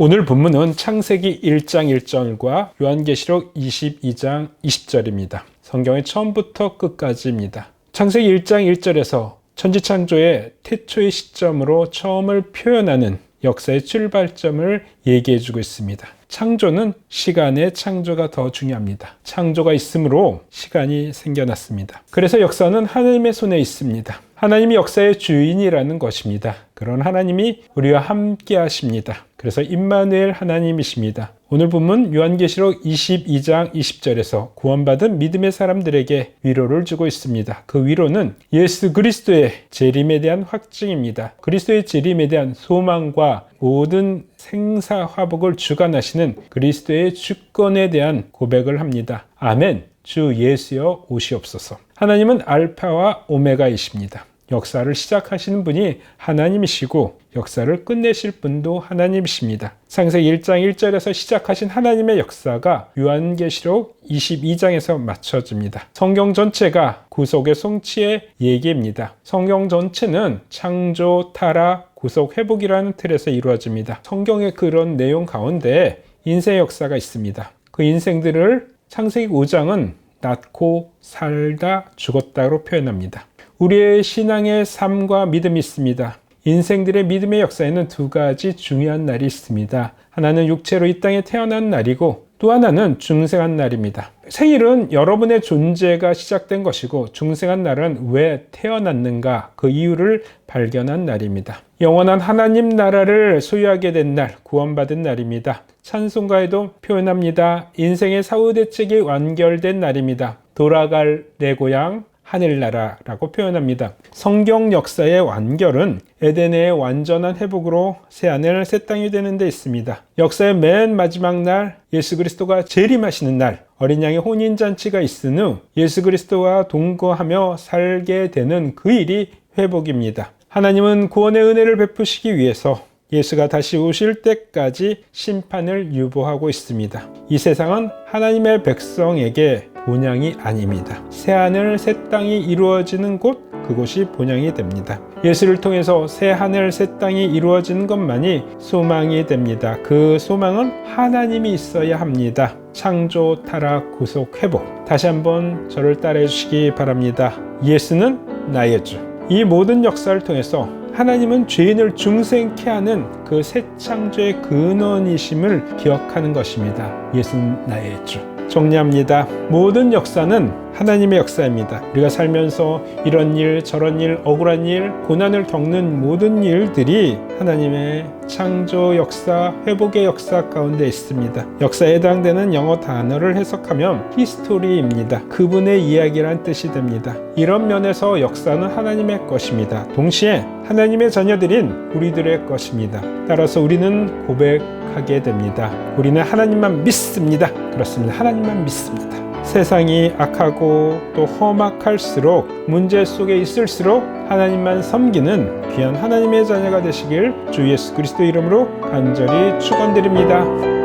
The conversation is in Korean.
오늘 본문은 창세기 1장 1절과 요한계시록 22장 20절입니다. 성경의 처음부터 끝까지입니다. 창세기 1장 1절에서 천지창조의 태초의 시점으로 처음을 표현하는 역사의 출발점을 얘기해주고 있습니다. 창조는 시간의 창조가 더 중요합니다. 창조가 있으므로 시간이 생겨났습니다. 그래서 역사는 하나님의 손에 있습니다. 하나님이 역사의 주인이라는 것입니다. 그런 하나님이 우리와 함께 하십니다. 그래서 임마누엘 하나님이십니다. 오늘 본문 요한계시록 22장 20절에서 구원받은 믿음의 사람들에게 위로를 주고 있습니다. 그 위로는 예수 그리스도의 재림에 대한 확증입니다. 그리스도의 재림에 대한 소망과 모든 생사화복을 주관하시는 그리스도의 주권에 대한 고백을 합니다. 아멘. 주 예수여 오시옵소서. 하나님은 알파와 오메가이십니다. 역사를 시작하시는 분이 하나님이시고 역사를 끝내실 분도 하나님이십니다. 창세기 1장 1절에서 시작하신 하나님의 역사가 요한계시록 22장에서 맞춰집니다. 성경 전체가 구속의 성취의 얘기입니다. 성경 전체는 창조, 타락, 구속, 회복이라는 틀에서 이루어집니다. 성경의 그런 내용 가운데 인생의 역사가 있습니다. 그 인생들을 창세기 5장은 낳고 살다 죽었다로 표현합니다. 우리의 신앙의 삶과 믿음이 있습니다. 인생들의 믿음의 역사에는 두 가지 중요한 날이 있습니다. 하나는 육체로 이 땅에 태어난 날이고 또 하나는 중생한 날입니다. 생일은 여러분의 존재가 시작된 것이고 중생한 날은 왜 태어났는가 그 이유를 발견한 날입니다. 영원한 하나님 나라를 소유하게 된 날, 구원받은 날입니다. 찬송가에도 표현합니다. 인생의 사후대책이 완결된 날입니다. 돌아갈 내 고향 하늘나라라고 표현합니다. 성경 역사의 완결은 에덴의 완전한 회복으로 새하늘 새 땅이 되는 데 있습니다. 역사의 맨 마지막 날 예수 그리스도가 재림하시는 날 어린 양의 혼인잔치가 있은 후 예수 그리스도와 동거하며 살게 되는 그 일이 회복입니다. 하나님은 구원의 은혜를 베푸시기 위해서 예수가 다시 오실 때까지 심판을 유보하고 있습니다. 이 세상은 하나님의 백성에게 본향이 아닙니다. 새하늘 새 땅이 이루어지는 곳, 그곳이 본향이 됩니다. 예수를 통해서 새하늘 새 땅이 이루어지는 것만이 소망이 됩니다. 그 소망은 하나님이 있어야 합니다. 창조, 타락, 구속, 회복. 다시 한번 저를 따라해 주시기 바랍니다. 예수는 나의 주. 이 모든 역사를 통해서 하나님은 죄인을 중생케 하는 그 새 창조의 근원이심을 기억하는 것입니다. 예수는 나의 주. 정리합니다. 모든 역사는 하나님의 역사입니다. 우리가 살면서 이런 일, 저런 일, 억울한 일, 고난을 겪는 모든 일들이 하나님의 창조 역사, 회복의 역사 가운데 있습니다. 역사에 해당되는 영어 단어를 해석하면 히스토리입니다. 그분의 이야기란 뜻이 됩니다. 이런 면에서 역사는 하나님의 것입니다. 동시에 하나님의 자녀들인 우리들의 것입니다. 따라서 우리는 고백하게 됩니다. 우리는 하나님만 믿습니다. 그렇습니다. 하나님만 믿습니다. 세상이 악하고 또 험악할수록 문제 속에 있을수록 하나님만 섬기는 귀한 하나님의 자녀가 되시길 주 예수 그리스도 이름으로 간절히 축원드립니다.